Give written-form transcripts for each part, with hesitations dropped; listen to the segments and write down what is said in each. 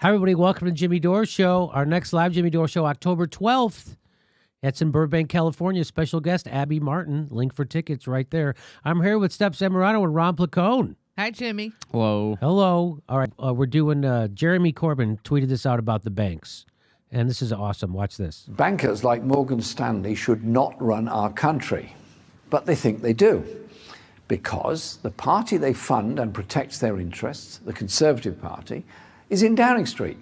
Hi, everybody. Welcome to Jimmy Dore Show. Our next live Jimmy Dore Show, October 12th. That's in Burbank, California. Special guest, Abby Martin. Link for tickets right there. I'm here with Steph Zamorano and Ron Placone. Hi, Jimmy. Hello. Hello. All right. We're doing, Jeremy Corbyn tweeted this out about the banks. And this is awesome. Watch this. Bankers like Morgan Stanley should not run our country, but they think they do. Because the party they fund and protects their interests, the Conservative Party, is in Downing Street.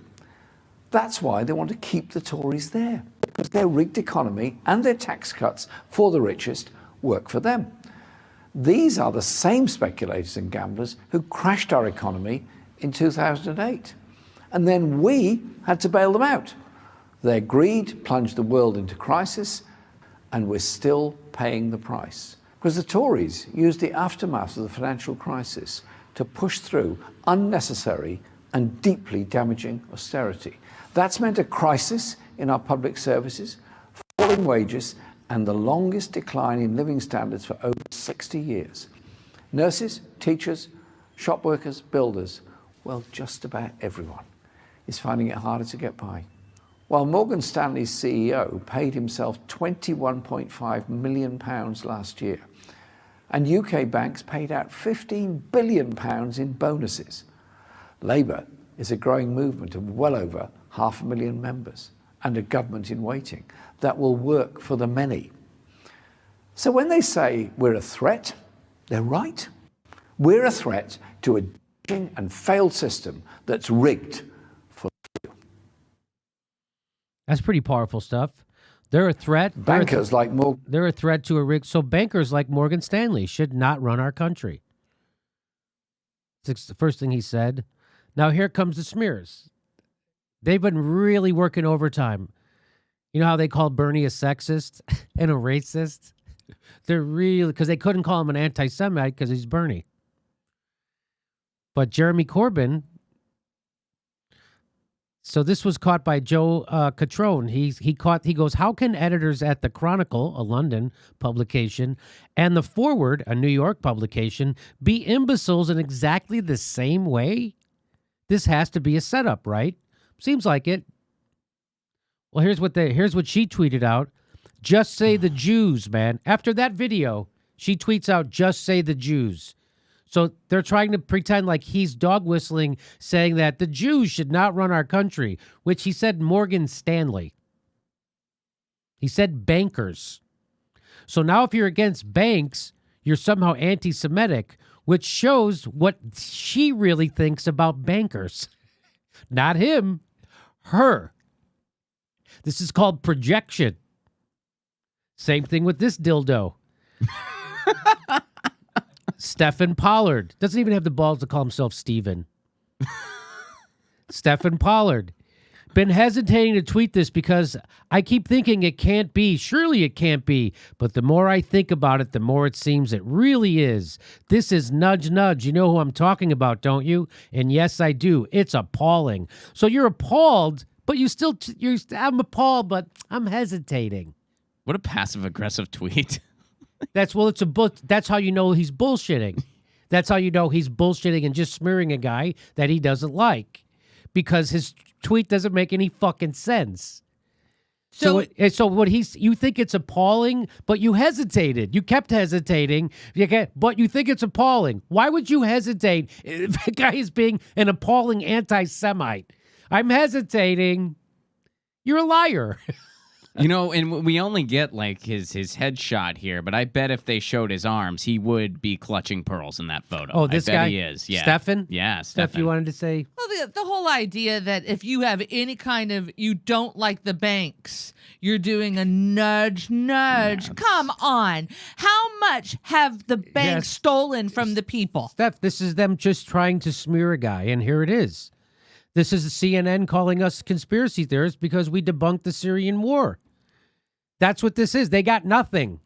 That's why they want to keep the Tories there, because their rigged economy and their tax cuts for the richest work for them. These are the same speculators and gamblers who crashed our economy in 2008. And then we had to bail them out. Their greed plunged the world into crisis, and we're still paying the price. Because the Tories used the aftermath of the financial crisis to push through unnecessary and deeply damaging austerity. That's meant a crisis in our public services, falling wages, and the longest decline in living standards for over 60 years. Nurses, teachers, shop workers, builders, well, just about everyone is finding it harder to get by. While Morgan Stanley's CEO paid himself £21.5 million last year, and UK banks paid out £15 billion in bonuses. Labour is a growing movement of well over 500,000 members and a government in waiting that will work for the many. So when they say we're a threat, they're right. We're a threat to a ditching and failed system that's rigged for you. That's pretty powerful stuff. They're a threat. Bankers like Morgan. They're a threat to a rig. So bankers like Morgan Stanley should not run our country. It's the first thing he said. Now here comes the smears. They've been really working overtime. You know how they call Bernie a sexist and a racist? They're really, because they couldn't call him an anti-Semite because he's Bernie. But Jeremy Corbyn. So this was caught by Joe Catrone. He goes, how can editors at the Chronicle, a London publication, and the Forward, a New York publication, be imbeciles in exactly the same way? This has to be a setup, right? Seems like it. Well, here's what she tweeted out. Just say the Jews, man. After that video, she tweets out, just say the Jews. So they're trying to pretend like he's dog whistling, saying that the Jews should not run our country, which he said Morgan Stanley. He said bankers. So now if you're against banks, you're somehow anti-Semitic, which shows what she really thinks about bankers. Not him, her. This is called projection. Same thing with this dildo. Stephen Pollard. Doesn't even have the balls to call himself Stephen. Stephen Pollard. Been hesitating to tweet this because I keep thinking it can't be. Surely it can't be. But the more I think about it, the more it seems it really is. This is nudge, nudge. You know who I'm talking about, don't you? And yes, I do. It's appalling. So you're appalled, but I'm appalled, but I'm hesitating. What a passive-aggressive tweet. That's how you know he's bullshitting. That's how you know he's bullshitting and just smearing a guy that he doesn't like, because his tweet doesn't make any fucking sense. So you think it's appalling, but you hesitated. You kept hesitating. But you think it's appalling. Why would you hesitate if the guy is being an appalling anti-Semite? I'm hesitating. You're a liar. You know, and we only get like his headshot here, but I bet if they showed his arms, he would be clutching pearls in that photo. Oh, this I bet guy? he is. Yeah. Stefan? Yeah, Steph, Stefan. you wanted to say? Well, the whole idea that if you have any kind of, you don't like the banks, you're doing a nudge, nudge. Yes. Come on. How much have the banks stolen from the people? Steph, this is them just trying to smear a guy, and here it is. This is CNN calling us conspiracy theorists because we debunked the Syrian war. That's what this is. They got nothing.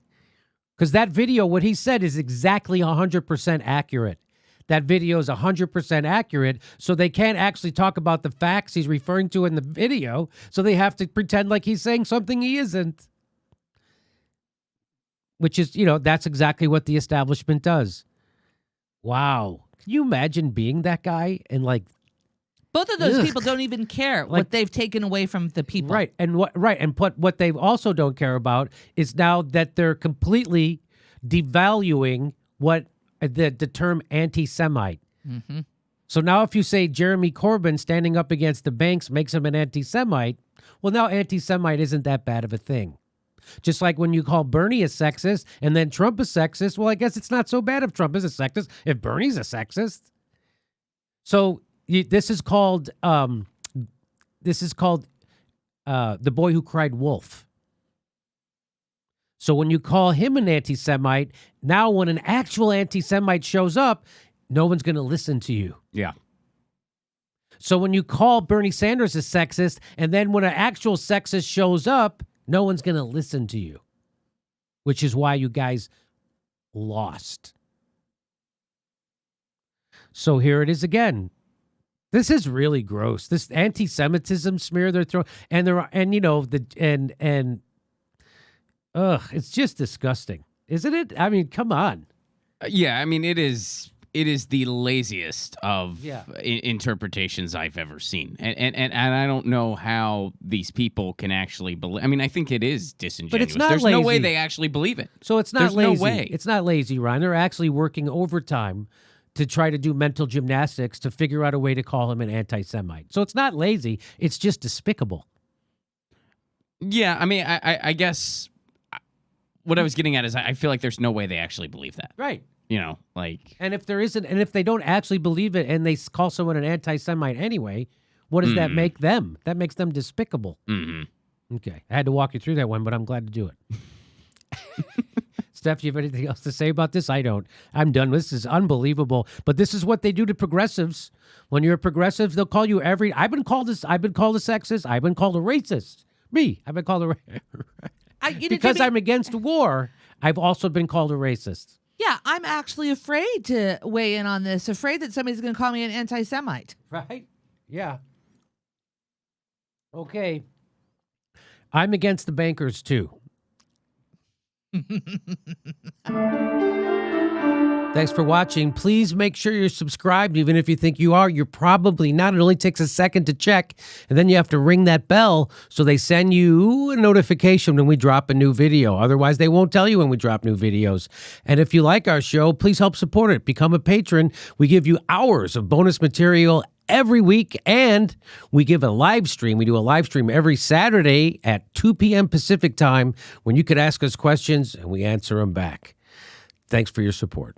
Because that video, what he said is exactly 100% accurate. That video is 100% accurate, so they can't actually talk about the facts he's referring to in the video, so they have to pretend like he's saying something he isn't. Which is, that's exactly what the establishment does. Wow. Can you imagine being that guy and, Both of those Ugh. people don't even care Like- what they've taken away from the people. Right. And what they also don't care about is now that they're completely devaluing what the term anti-Semite. Mm-hmm. So now if you say Jeremy Corbyn standing up against the banks makes him an anti-Semite, well, now anti-Semite isn't that bad of a thing. Just like when you call Bernie a sexist and then Trump a sexist, well, I guess it's not so bad if Trump is a sexist, if Bernie's a sexist. So this is called The Boy Who Cried Wolf. So when you call him an anti-Semite, now when an actual anti-Semite shows up, no one's going to listen to you. Yeah. So when you call Bernie Sanders a sexist, and then when an actual sexist shows up, no one's going to listen to you, which is why you guys lost. So here it is again. This is really gross. This anti-Semitism smear they're throwing, it's just disgusting, isn't it? I mean, come on. Yeah, I mean, it is the laziest of Yeah. interpretations I've ever seen, and I don't know how these people can actually believe. I mean, I think it is disingenuous. not There's no way lazy. they actually believe it. So it's not There's no lazy. way. It's not lazy, Ryan. They're actually working overtime to try to do mental gymnastics to figure out a way to call him an anti-Semite. So it's not lazy. It's just despicable. Yeah, I mean, I guess what I was getting at is I feel like there's no way they actually believe that. Right. You know, like, And if there isn't, and if they don't actually believe it and they call someone an anti-Semite anyway, what does that make them? That makes them despicable. mm-hmm. Okay. I had to walk you through that one, but I'm glad to do it. Steph, you have anything else to say about this? I don't. I'm done. This is unbelievable. But this is what they do to progressives. When you're a progressive, they'll call you I've been called a sexist. I've been called a racist. I've been called because Jimmy, I'm against war. I've also been called a racist. Yeah, I'm actually afraid to weigh in on this, afraid that somebody's going to call me an anti-Semite. Right? Yeah. Okay. I'm against the bankers, too. Thanks for watching. Please make sure you're subscribed. Even if you think you are, you're probably not. It only takes a second to check, and then you have to ring that bell so they send you a notification when we drop a new video. Otherwise, they won't tell you when we drop new videos. And if you like our show, please help support it. Become a patron. We give you hours of bonus material every week, and we give a live stream. We do a live stream every Saturday at 2 p.m. Pacific time when you could ask us questions and we answer them back. Thanks for your support.